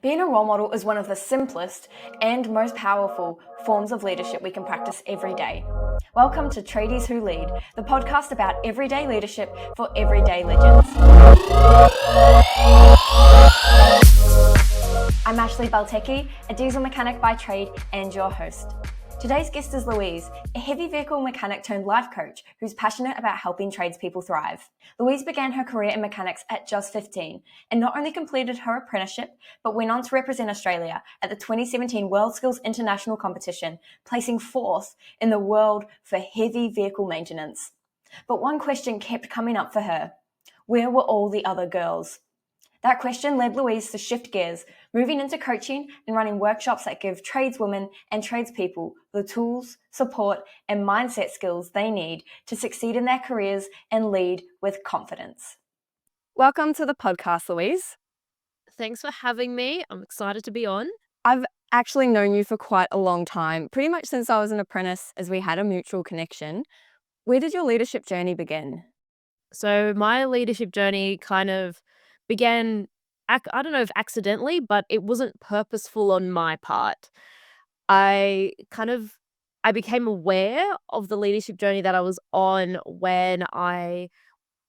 Being a role model is one of the simplest and most powerful forms of leadership we can practice every day. Welcome to Tradies Who Lead, the podcast about everyday leadership for everyday legends. I'm Ashley Baltecki, a diesel mechanic by trade and your host. Today's guest is Louise, a heavy vehicle mechanic turned life coach who's passionate about helping tradespeople thrive. Louise began her career in mechanics at just 15 and not only completed her apprenticeship, but went on to represent Australia at the 2017 WorldSkills International Competition, placing 4th in the world for heavy vehicle maintenance. But one question kept coming up for her: where were all the other girls? That question led Louise to shift gears, moving into coaching and running workshops that give tradeswomen and tradespeople the tools, support, and mindset skills they need to succeed in their careers and lead with confidence. Welcome to the podcast, Louise. Thanks for having me. I'm excited to be on. I've actually known you for quite a long time, pretty much since I was an apprentice, as we had a mutual connection. Where did your leadership journey begin? So my leadership journey kind of began, I don't know if accidentally, but it wasn't purposeful on my part. I became aware of the leadership journey that I was on when I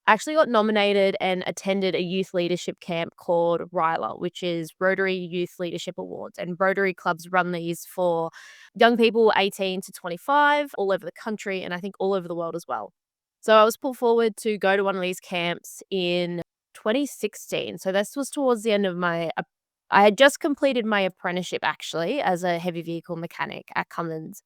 actually got nominated and attended a youth leadership camp called RYLA, which is Rotary Youth Leadership Awards. And Rotary clubs run these for young people 18 to 25 all over the country, and I think all over the world as well. So I was put forward to go to one of these camps in 2016. So this was towards the end of I had just completed my apprenticeship actually as a heavy vehicle mechanic at Cummins.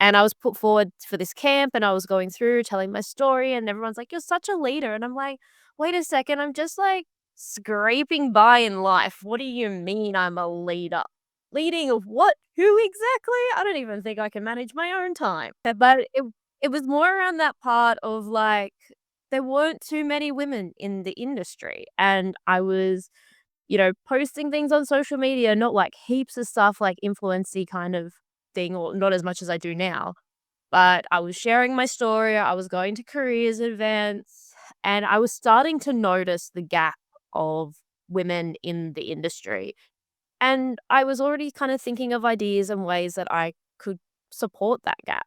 And I was put forward for this camp and I was going through telling my story and everyone's like, "You're such a leader." And I'm like, wait a second, I'm just like scraping by in life. What do you mean I'm a leader? Leading of what? Who exactly? I don't even think I can manage my own time. But it was more around that part of like, there weren't too many women in the industry. And I was, posting things on social media, not like heaps of stuff like influency kind of thing, or not as much as I do now. But I was sharing my story, I was going to careers events, and I was starting to notice the gap of women in the industry. And I was already kind of thinking of ideas and ways that I could support that gap.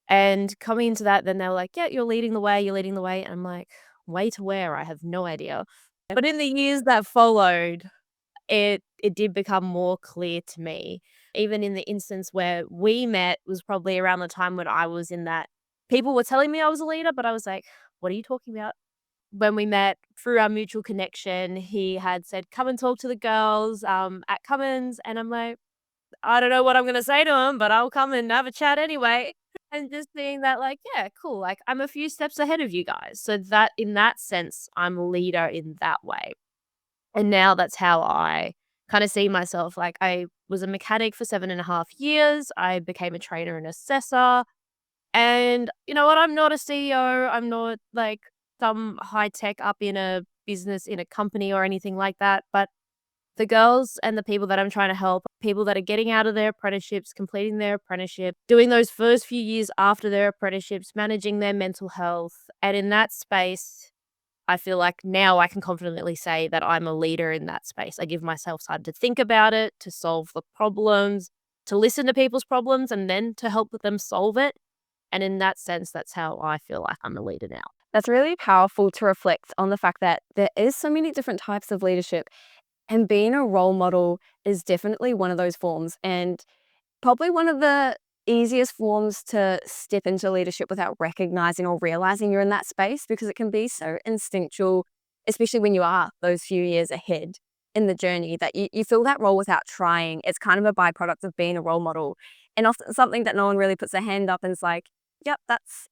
And coming into that, then they were like, "Yeah, you're leading the way, you're leading the way." And I'm like, way to where? I have no idea. But in the years that followed, it did become more clear to me. Even in the instance where we met was probably around the time when I was in that. People were telling me I was a leader, but I was like, "What are you talking about?" When we met through our mutual connection, he had said, "Come and talk to the girls at Cummins," and I'm like, I don't know what I'm gonna say to him, but I'll come and have a chat anyway. And just seeing that, like, yeah, cool. Like, I'm a few steps ahead of you guys. So that in that sense, I'm a leader in that way. And now that's how I kind of see myself. Like, I was a mechanic for 7.5 years. I became a trainer and assessor. And you know what? I'm not a CEO. I'm not like some high tech up in a business, in a company or anything like that. But the girls and the people that I'm trying to help, people that are getting out of their apprenticeships, completing their apprenticeship, doing those first few years after their apprenticeships, managing their mental health. And in that space, I feel like now I can confidently say that I'm a leader in that space. I give myself time to think about it, to solve the problems, to listen to people's problems, and then to help them solve it. And in that sense, that's how I feel like I'm a leader now. That's really powerful to reflect on the fact that there is so many different types of leadership. And being a role model is definitely one of those forms, and probably one of the easiest forms to step into leadership without recognizing or realizing you're in that space, because it can be so instinctual, especially when you are those few years ahead in the journey, that you feel that role without trying. It's kind of a byproduct of being a role model, and often something that no one really puts their hand up and is like, yep,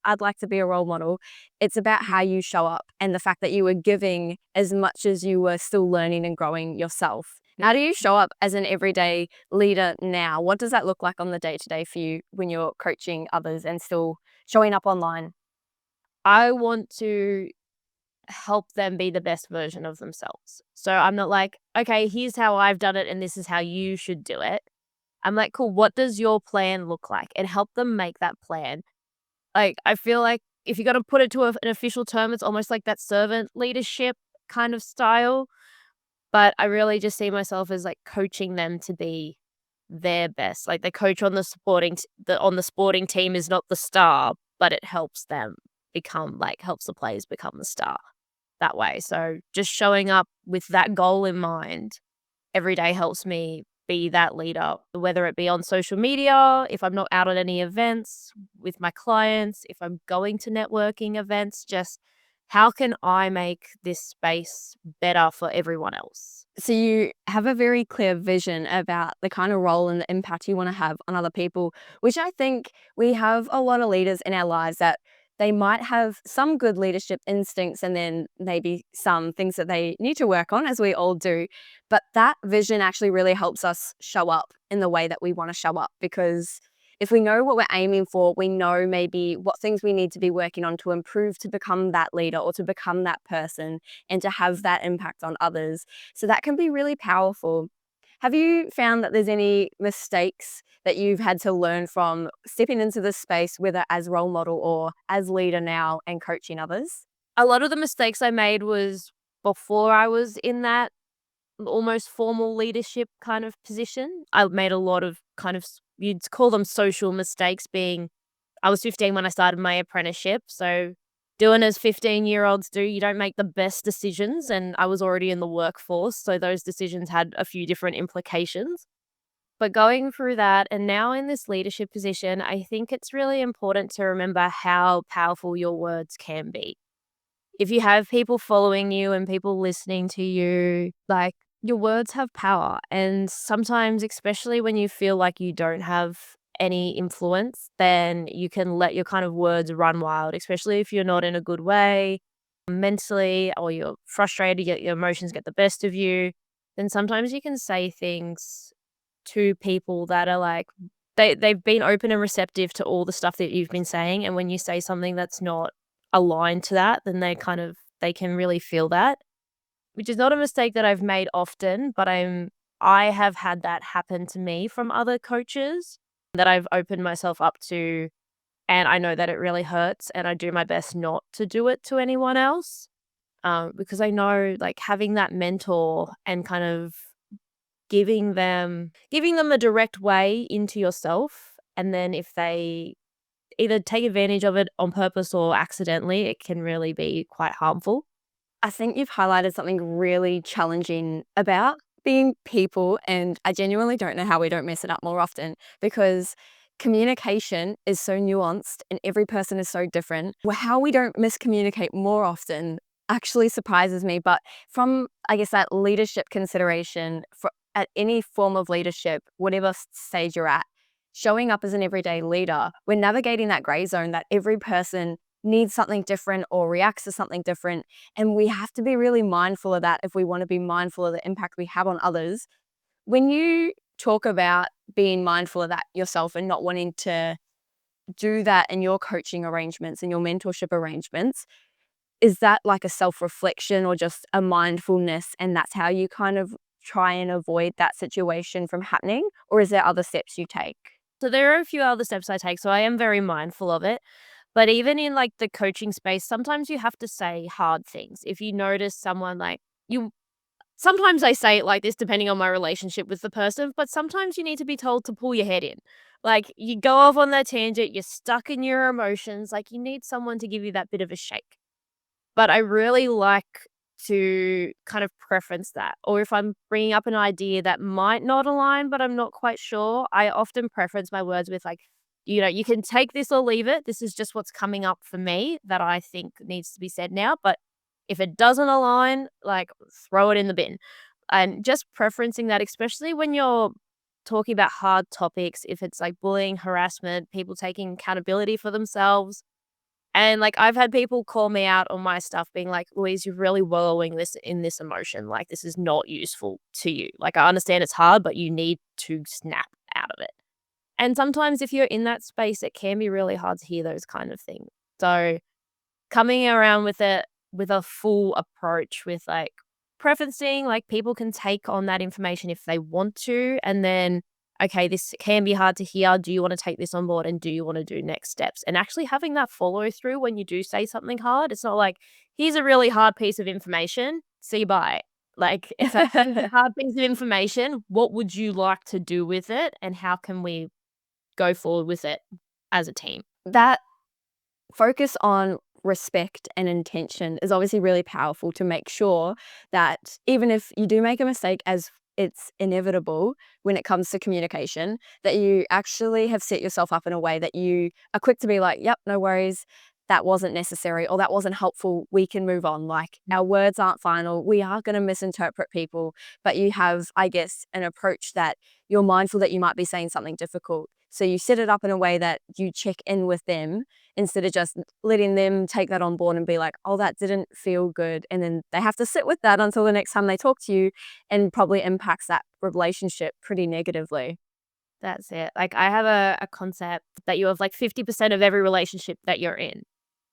I'd like to be a role model. It's about how you show up and the fact that you were giving as much as you were still learning and growing yourself. How do you show up as an everyday leader now? What does that look like on the day-to-day for you when you're coaching others and still showing up online? I want to help them be the best version of themselves. So I'm not like, okay, here's how I've done it and this is how you should do it. I'm like, cool, what does your plan look like? And help them make that plan. Like, I feel like if you're going to put it to an official term, it's almost like that servant leadership kind of style. but I really just see myself as, like, coaching them to be their best. Like, the coach on the on the sporting team is not the star, but it helps them become, like, helps the players become the star that way. So, just showing up with that goal in mind every day helps me be that leader, whether it be on social media, if I'm not out at any events with my clients, if I'm going to networking events, just how can I make this space better for everyone else? So you have a very clear vision about the kind of role and the impact you want to have on other people, which I think we have a lot of leaders in our lives that they might have some good leadership instincts and then maybe some things that they need to work on, as we all do. But that vision actually really helps us show up in the way that we want to show up, because if we know what we're aiming for, we know maybe what things we need to be working on to improve to become that leader or to become that person and to have that impact on others. So that can be really powerful. Have you found that there's any mistakes that you've had to learn from stepping into this space, whether as role model or as leader now and coaching others? A lot of the mistakes I made was before I was in that almost formal leadership kind of position. I made a lot of kind of you'd call them social mistakes, being I was 15 when I started my apprenticeship, so doing as 15-year-olds do, you don't make the best decisions, and I was already in the workforce, so those decisions had a few different implications. But going through that and now in this leadership position, I think it's really important to remember how powerful your words can be. If you have people following you and people listening to you, like, your words have power. And sometimes, especially when you feel like you don't have any influence, then you can let your kind of words run wild, especially if you're not in a good way mentally, or you're frustrated, your emotions get the best of you. Then sometimes you can say things to people that are like, they've been open and receptive to all the stuff that you've been saying, and when you say something that's not aligned to that, then they can really feel that, which is not a mistake that I've made often, but I have had that happen to me from other coaches that I've opened myself up to, and I know that it really hurts, and I do my best not to do it to anyone else, because I know, like, having that mentor and kind of giving them a direct way into yourself, and then if they either take advantage of it on purpose or accidentally, it can really be quite harmful. I think you've highlighted something really challenging about being people, and I genuinely don't know how we don't mess it up more often, because communication is so nuanced and every person is so different. Well, how we don't miscommunicate more often actually surprises me. But from, I guess, that leadership consideration for at any form of leadership, whatever stage you're at, showing up as an everyday leader, we're navigating that gray zone that every person needs something different or reacts to something different. And we have to be really mindful of that if we want to be mindful of the impact we have on others. When you talk about being mindful of that yourself and not wanting to do that in your coaching arrangements and your mentorship arrangements, is that like a self-reflection or just a mindfulness, and that's how you kind of try and avoid that situation from happening? Or is there other steps you take? So there are a few other steps I take, so I am very mindful of it. But even in, like, the coaching space, sometimes you have to say hard things. If you notice someone, like, you sometimes I say it like this depending on my relationship with the person, but sometimes you need to be told to pull your head in. Like, you go off on that tangent, you're stuck in your emotions, like, you need someone to give you that bit of a shake. But I really like to kind of preference that. Or if I'm bringing up an idea that might not align, but I'm not quite sure, I often preference my words with, like, you can take this or leave it. This is just what's coming up for me that I think needs to be said now. But if it doesn't align, like, throw it in the bin. And just preferencing that, especially when you're talking about hard topics, if it's like bullying, harassment, people taking accountability for themselves, and, like, I've had people call me out on my stuff being like, "Louise, you're really wallowing this in this emotion, like, this is not useful to you. Like, I understand it's hard, but you need to snap out of it." And sometimes if you're in that space, it can be really hard to hear those kind of things. So, coming around with a full approach with, like, preferencing, like, people can take on that information if they want to, and then, "Okay, this can be hard to hear. Do you wanna take this on board, and do you wanna do next steps?" And actually having that follow through when you do say something hard, it's not like, "Here's a really hard piece of information. See you, bye." Like, it's a hard piece of information. What would you like to do with it, and how can we go forward with it as a team? That focus on respect and intention is obviously really powerful to make sure that even if you do make a mistake, as it's inevitable when it comes to communication, that you actually have set yourself up in a way that you are quick to be like, yep, no worries. That wasn't necessary or that wasn't helpful. We can move on. Like our words aren't final. We are going to misinterpret people, but you have, I guess, an approach that you're mindful that you might be saying something difficult. So you set it up in a way that you check in with them instead of just letting them take that on board and be like, oh, that didn't feel good. And then they have to sit with that until the next time they talk to you and probably impacts that relationship pretty negatively. That's it. Like, I have a concept that you have, like, 50% of every relationship that you're in.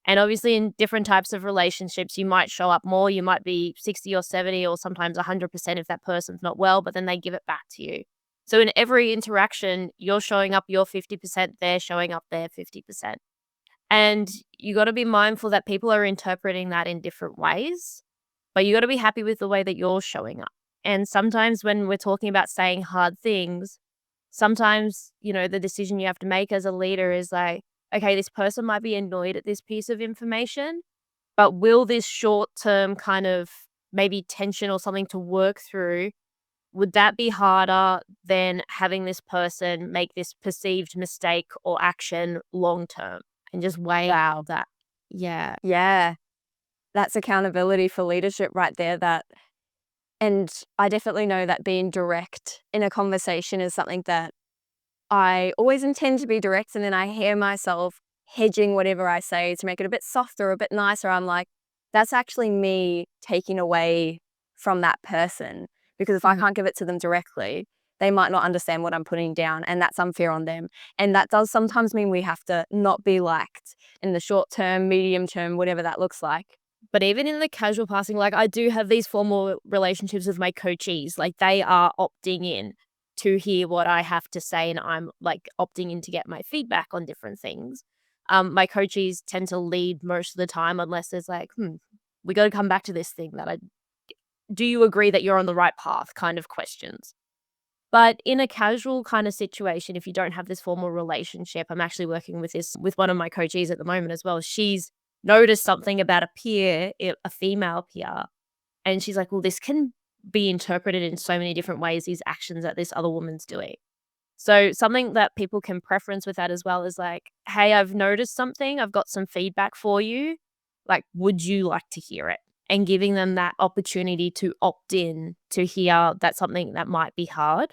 And obviously in different types of relationships, you might show up more, you might be 60 or 70 or sometimes 100% if that person's not well, but then they give it back to you. So in every interaction, you're showing up your 50%, they're showing up their 50%. And you got to be mindful that people are interpreting that in different ways, but you got to be happy with the way that you're showing up. And sometimes when we're talking about saying hard things, sometimes, the decision you have to make as a leader is like, okay, this person might be annoyed at this piece of information, but will this short term kind of maybe tension or something to work through, would that be harder than having this person make this perceived mistake or action long term? And just weigh Wow. that. Yeah. Yeah. That's accountability for leadership right there. And I definitely know that being direct in a conversation is something that I always intend to be direct, and then I hear myself hedging whatever I say to make it a bit softer, a bit nicer. I'm like, that's actually me taking away from that person because if I Mhm. can't give it to them directly, they might not understand what I'm putting down, and that's unfair on them. And that does sometimes mean we have to not be liked in the short term, medium term, whatever that looks like. But even in the casual passing, like, I do have these formal relationships with my coachees. Like, they are opting in to hear what I have to say, and I'm, like, opting in to get my feedback on different things. My coachees tend to lead most of the time unless there's like, we gotta come back to this thing that I do you agree that you're on the right path kind of questions. But in a casual kind of situation, if you don't have this formal relationship, I'm actually working with this with one of my coachees at the moment as well. She's noticed something about a peer, a female peer, and she's like, well, this can be interpreted in so many different ways, these actions that this other woman's doing. So something that people can preference with that as well is like, hey, I've noticed something. I've got some feedback for you. Like, would you like to hear it? And giving them that opportunity to opt in to hear that's something that might be hard.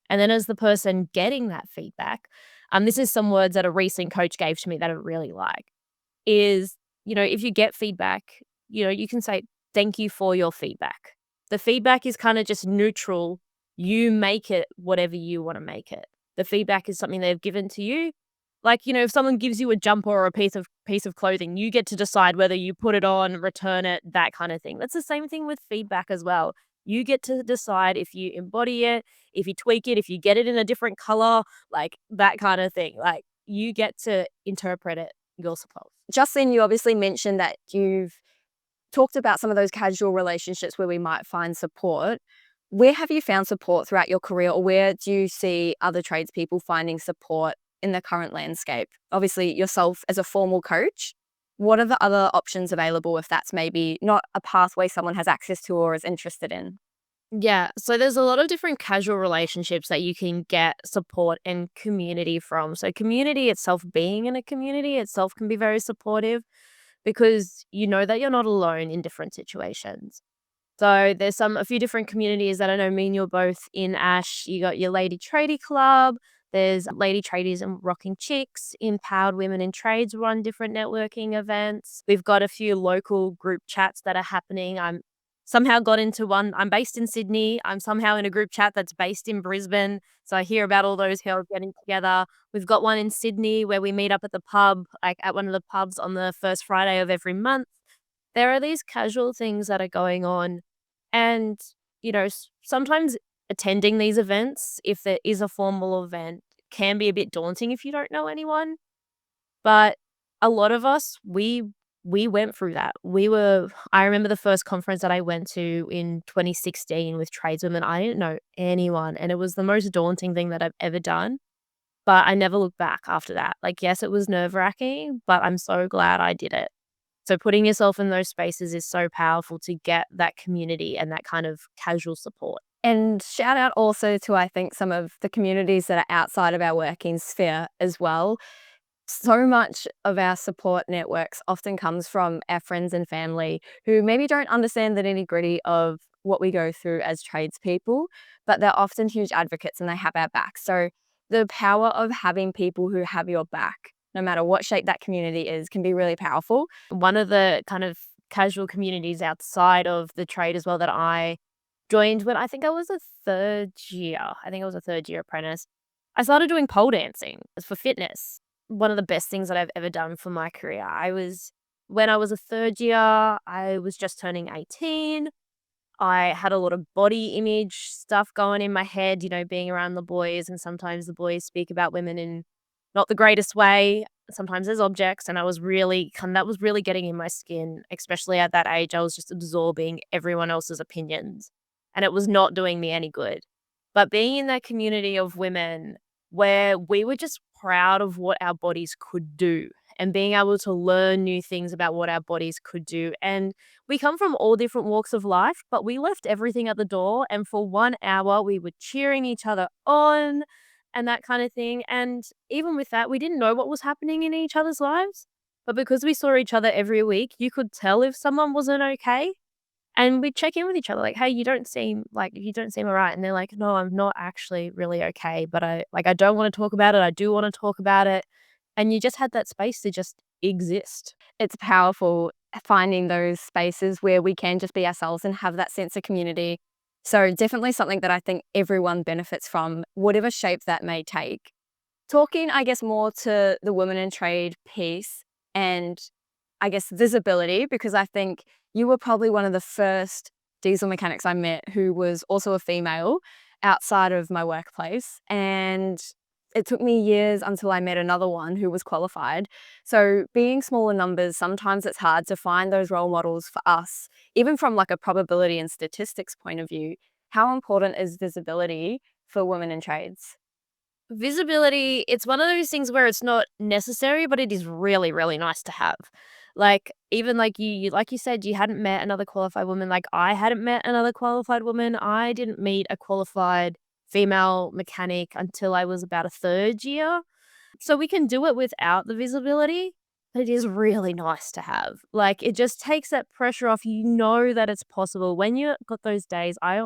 And then as the person getting that feedback, this is some words that a recent coach gave to me that I really like, is, if you get feedback, you can say, thank you for your feedback. The feedback is kind of just neutral. You make it whatever you want to make it. The feedback is something they've given to you. Like, if someone gives you a jumper or a piece of clothing, you get to decide whether you put it on, return it, that kind of thing. That's the same thing with feedback as well. You get to decide if you embody it, if you tweak it, if you get it in a different color, like that kind of thing. Like, you get to interpret it yourself. Just then, you obviously mentioned that you've talked about some of those casual relationships where we might find support. Where have you found support throughout your career, or where do you see other tradespeople finding support in the current landscape? Obviously, yourself as a formal coach, what are the other options available if that's maybe not a pathway someone has access to or is interested in? Yeah, so there's a lot of different casual relationships that you can get support and community from. So community itself, being in a community itself can be very supportive because you know that you're not alone in different situations. So there's a few different communities that I know me and you're both in, Ash. You got your Lady Tradie Club. There's Lady Tradies and Rocking Chicks. Empowered Women in Trades run different networking events. We've got a few local group chats that are happening. I'm somehow got into one. I'm based in Sydney. I'm somehow in a group chat that's based in Brisbane. So I hear about all those girls getting together. We've got one in Sydney where we meet up at the pub, like at one of the pubs on the first Friday of every month. There are these casual things that are going on. And, sometimes attending these events, if there is a formal event, can be a bit daunting if you don't know anyone. But a lot of us, we we went through that. I remember the first conference that I went to in 2016 with tradeswomen. I didn't know anyone, and it was the most daunting thing that I've ever done. But I never looked back after that. Like, yes, it was nerve-wracking, but I'm so glad I did it. So putting yourself in those spaces is so powerful to get that community and that kind of casual support. And shout out also to, I think, some of the communities that are outside of our working sphere as well. So much of our support networks often comes from our friends and family who maybe don't understand the nitty-gritty of what we go through as tradespeople, but they're often huge advocates and they have our back. So the power of having people who have your back, no matter what shape that community is, can be really powerful. One of the kind of casual communities outside of the trade as well that I joined when I think I was a 3rd year. I think I was a 3rd year apprentice. I started doing pole dancing for fitness. One of the best things that I've ever done for my career. When I was a 3rd year, I was just turning 18. I had a lot of body image stuff going in my head, being around the boys, and sometimes the boys speak about women in not the greatest way, sometimes as objects, and that was really getting in my skin, especially at that age. I was just absorbing everyone else's opinions, and it was not doing me any good. But being in that community of women where we were just proud of what our bodies could do and being able to learn new things about what our bodies could do, and we come from all different walks of life, but we left everything at the door. And for 1 hour, we were cheering each other on and that kind of thing. And even with that, we didn't know what was happening in each other's lives. But because we saw each other every week, you could tell if someone wasn't okay. And we'd check in with each other like, hey, you don't seem all right. And they're like, no, I'm not actually really okay. But I don't want to talk about it. I do want to talk about it. And you just had that space to just exist. It's powerful finding those spaces where we can just be ourselves and have that sense of community. So definitely something that I think everyone benefits from, whatever shape that may take. Talking, I guess, more to the women in trade piece and I guess visibility, because I think you were probably one of the first diesel mechanics I met who was also a female outside of my workplace. And it took me years until I met another one who was qualified. So being smaller numbers, sometimes it's hard to find those role models for us, even from like a probability and statistics point of view. How important is visibility for women in trades? Visibility, it's one of those things where it's not necessary, but it is really, really nice to have. Like, even like like you said, you hadn't met another qualified woman. Like, I hadn't met another qualified woman. I didn't meet a qualified female mechanic until I was about a 3rd year. So we can do it without the visibility, but it is really nice to have. Like, it just takes that pressure off. You know that it's possible. When you got those days, I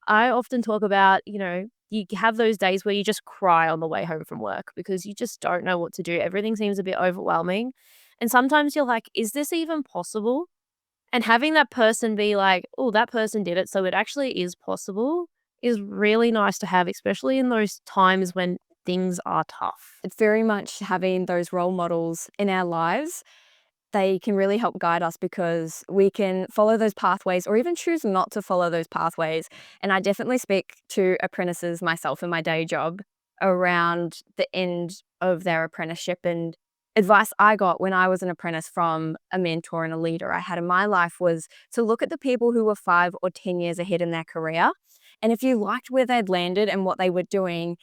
often talk about, you have those days where you just cry on the way home from work because you just don't know what to do. Everything seems a bit overwhelming. And sometimes you're like, is this even possible? And having that person be like, oh, that person did it, so it actually is possible, is really nice to have, especially in those times when things are tough. It's very much having those role models in our lives. They can really help guide us because we can follow those pathways or even choose not to follow those pathways. And I definitely speak to apprentices myself in my day job around the end of their apprenticeship, and advice I got when I was an apprentice from a mentor and a leader I had in my life was to look at the people who were 5 or 10 years ahead in their career. And if you liked where they'd landed and what they were doing,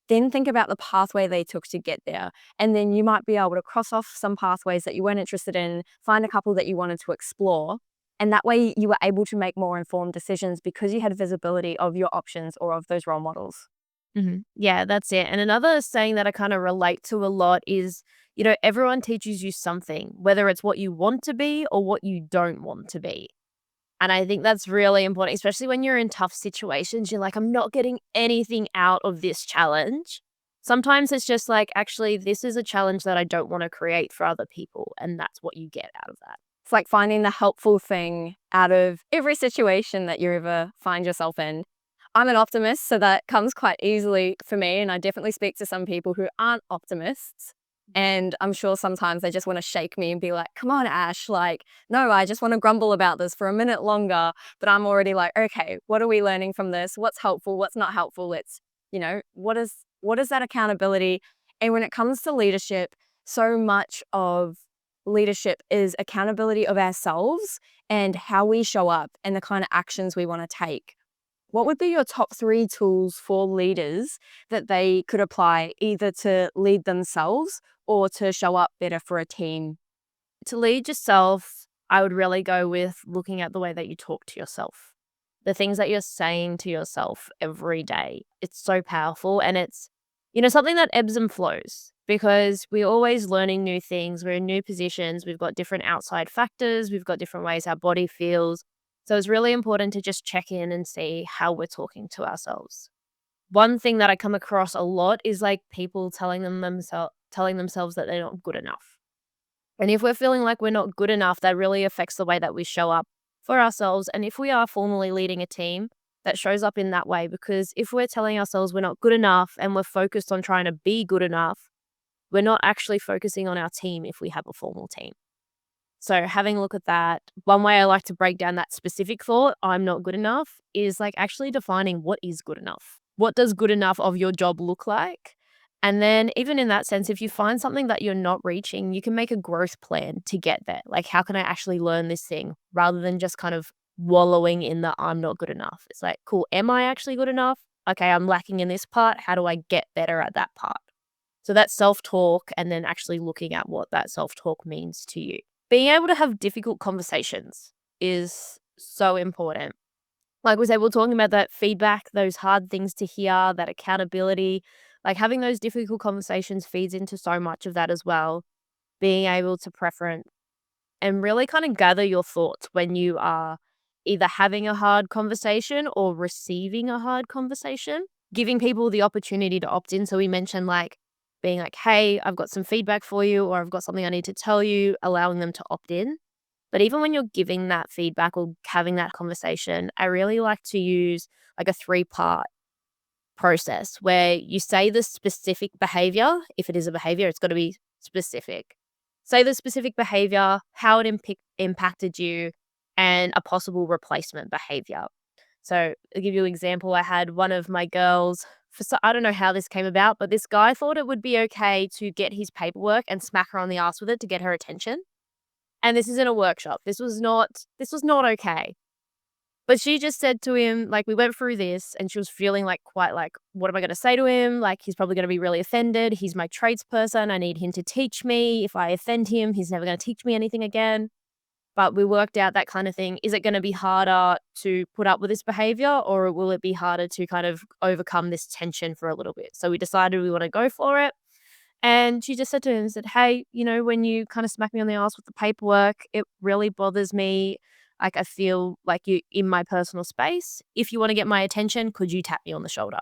then think about the pathway they took to get there. And then you might be able to cross off some pathways that you weren't interested in, find a couple that you wanted to explore. And that way you were able to make more informed decisions because you had visibility of your options or of those role models. Yeah, that's it. And another saying that I kind of relate to a lot is, everyone teaches you something, whether it's what you want to be or what you don't want to be. And I think that's really important, especially when you're in tough situations. You're like, I'm not getting anything out of this challenge. Sometimes it's just like, actually, this is a challenge that I don't want to create for other people. And that's what you get out of that. It's like finding the helpful thing out of every situation that you ever find yourself in. I'm an optimist, so that comes quite easily for me. And I definitely speak to some people who aren't optimists. And I'm sure sometimes they just want to shake me and be like, come on, Ash, like, no, I just want to grumble about this for a minute longer. But I'm already like, okay, what are we learning from this? What's helpful? What's not helpful? It's, what is that accountability? And when it comes to leadership, so much of leadership is accountability of ourselves and how we show up and the kind of actions we want to take. What would be your top 3 tools for leaders that they could apply either to lead themselves or to show up better for a team? To lead yourself, I would really go with looking at the way that you talk to yourself. The things that you're saying to yourself every day. It's so powerful, and it's, something that ebbs and flows because we're always learning new things. We're in new positions. We've got different outside factors. We've got different ways our body feels. So it's really important to just check in and see how we're talking to ourselves. One thing that I come across a lot is like people telling themselves that they're not good enough. And if we're feeling like we're not good enough, that really affects the way that we show up for ourselves. And if we are formally leading a team, that shows up in that way. Because if we're telling ourselves we're not good enough and we're focused on trying to be good enough, we're not actually focusing on our team if we have a formal team. So having a look at that, one way I like to break down that specific thought, I'm not good enough, is like actually defining what is good enough. What does good enough of your job look like? And then even in that sense, if you find something that you're not reaching, you can make a growth plan to get there. Like, how can I actually learn this thing rather than just kind of wallowing in the I'm not good enough? It's like, cool, am I actually good enough? Okay, I'm lacking in this part. How do I get better at that part? So that's self-talk, and then actually looking at what that self-talk means to you. Being able to have difficult conversations is so important. Like we said, we're talking about that feedback, those hard things to hear, that accountability. Like having those difficult conversations feeds into so much of that as well. Being able to preference and really kind of gather your thoughts when you are either having a hard conversation or receiving a hard conversation, giving people the opportunity to opt in. So we mentioned like being like, hey, I've got some feedback for you, or I've got something I need to tell you, allowing them to opt in. But even when you're giving that feedback or having that conversation, I really like to use like a 3-part process where you say the specific behavior. If it is a behavior, it's got to be specific. Say the specific behavior, how it impacted you, and a possible replacement behavior. So I'll give you an example. I had one of my girls, I don't know how this came about, but this guy thought it would be okay to get his paperwork and smack her on the ass with it to get her attention. And this is in a workshop. This was not okay. But she just said to him, like, we went through this and she was feeling like quite like, what am I going to say to him? Like, he's probably going to be really offended. He's my tradesperson. I need him to teach me. If I offend him, he's never going to teach me anything again. But we worked out that kind of thing. Is it going to be harder to put up with this behavior, or will it be harder to kind of overcome this tension for a little bit? So we decided we want to go for it. And she just said to him, said, hey, when you kind of smack me on the ass with the paperwork, it really bothers me. Like, I feel like you in my personal space. If you want to get my attention, could you tap me on the shoulder?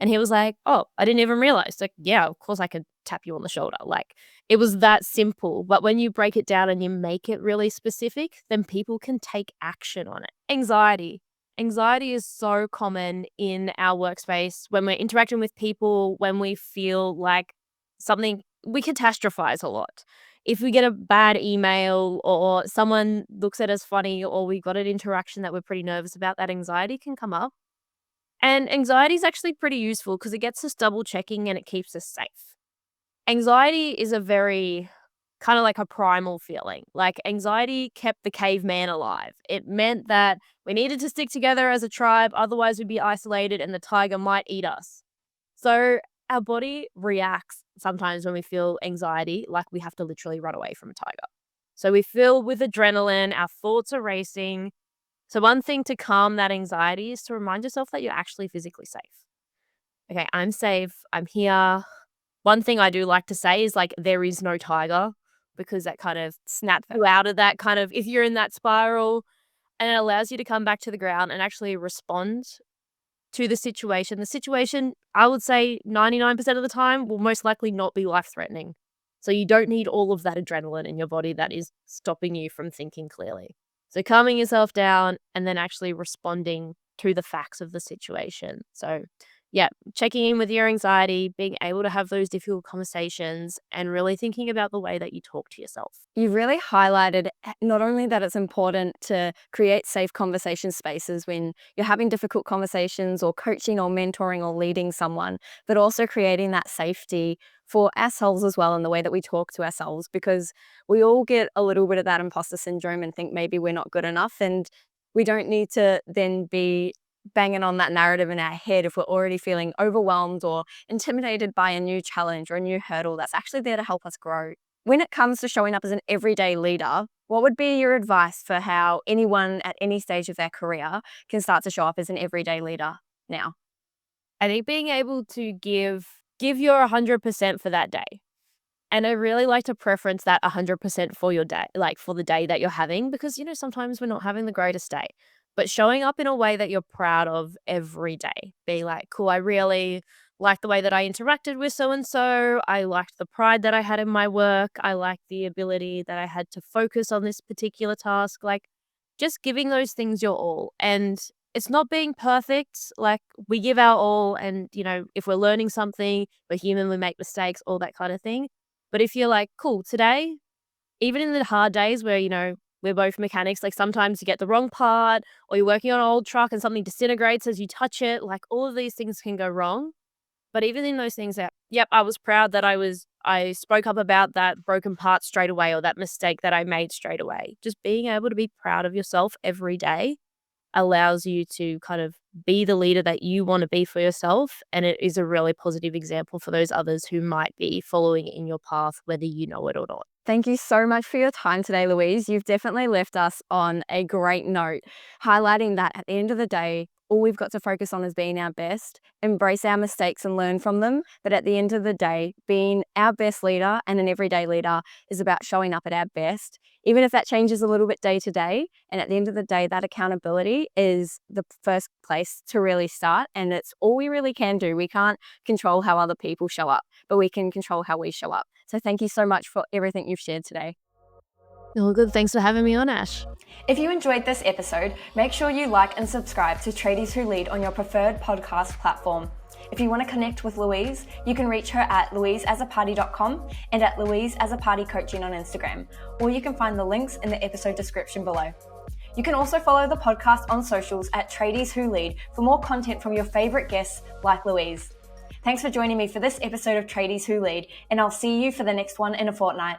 And he was like, oh, I didn't even realize. Like, yeah, of course I could tap you on the shoulder. Like, it was that simple. But when you break it down and you make it really specific, then people can take action on it. Anxiety. Anxiety is so common in our workspace when we're interacting with people, when we feel like something, we catastrophize a lot. If we get a bad email or someone looks at us funny or we got an interaction that we're pretty nervous about, that anxiety can come up. And anxiety is actually pretty useful because it gets us double checking and it keeps us safe. Anxiety is a very kind of like a primal feeling. Like, anxiety kept the caveman alive. It meant that we needed to stick together as a tribe, otherwise we'd be isolated and the tiger might eat us. So our body reacts sometimes when we feel anxiety like we have to literally run away from a tiger. So we feel with adrenaline, our thoughts are racing. So one thing to calm that anxiety is to remind yourself that you're actually physically safe. Okay, I'm safe. I'm here. One thing I do like to say is like, there is no tiger, because that kind of snaps you out of that kind of, if you're in that spiral, and it allows you to come back to the ground and actually respond to the situation. The situation, I would say 99% of the time, will most likely not be life-threatening. So you don't need all of that adrenaline in your body that is stopping you from thinking clearly. So calming yourself down and then actually responding to the facts of the situation. So yeah, checking in with your anxiety, being able to have those difficult conversations, and really thinking about the way that you talk to yourself. You've really highlighted not only that it's important to create safe conversation spaces when you're having difficult conversations or coaching or mentoring or leading someone, but also creating that safety for ourselves as well in the way that we talk to ourselves, because we all get a little bit of that imposter syndrome and think maybe we're not good enough. And we don't need to then be banging on that narrative in our head if we're already feeling overwhelmed or intimidated by a new challenge or a new hurdle that's actually there to help us grow. When it comes to showing up as an everyday leader, what would be your advice for how anyone at any stage of their career can start to show up as an everyday leader now? I think being able to give your 100% for that day. And I really like to preference that 100% for your day, like for the day that you're having, because, sometimes we're not having the greatest day. But showing up in a way that you're proud of every day. Be like, cool, I really like the way that I interacted with so and so. I liked the pride that I had in my work. I liked the ability that I had to focus on this particular task. Like, just giving those things your all. And it's not being perfect. Like, we give our all. And, if we're learning something, we're human, we make mistakes, all that kind of thing. But if you're like, cool, today, even in the hard days where, we're both mechanics, like sometimes you get the wrong part or you're working on an old truck and something disintegrates as you touch it, like all of these things can go wrong. But even in those things that, yep, I was proud that I spoke up about that broken part straight away or that mistake that I made straight away. Just being able to be proud of yourself every day allows you to kind of be the leader that you want to be for yourself. And it is a really positive example for those others who might be following in your path, whether you know it or not. Thank you so much for your time today, Louise. You've definitely left us on a great note, highlighting that at the end of the day, all we've got to focus on is being our best, embrace our mistakes and learn from them. But at the end of the day, being our best leader and an everyday leader is about showing up at our best, even if that changes a little bit day to day. And at the end of the day, that accountability is the first place to really start. And it's all we really can do. We can't control how other people show up, but we can control how we show up. So thank you so much for everything you've shared today. All good. Thanks for having me on, Ash. If you enjoyed this episode, make sure you like and subscribe to Tradies Who Lead on your preferred podcast platform. If you want to connect with Louise, you can reach her at louiseazzopardi.com and at Louise Azzopardi Coaching on Instagram, or you can find the links in the episode description below. You can also follow the podcast on socials at Tradies Who Lead for more content from your favourite guests like Louise. Thanks for joining me for this episode of Tradies Who Lead, and I'll see you for the next one in a fortnight.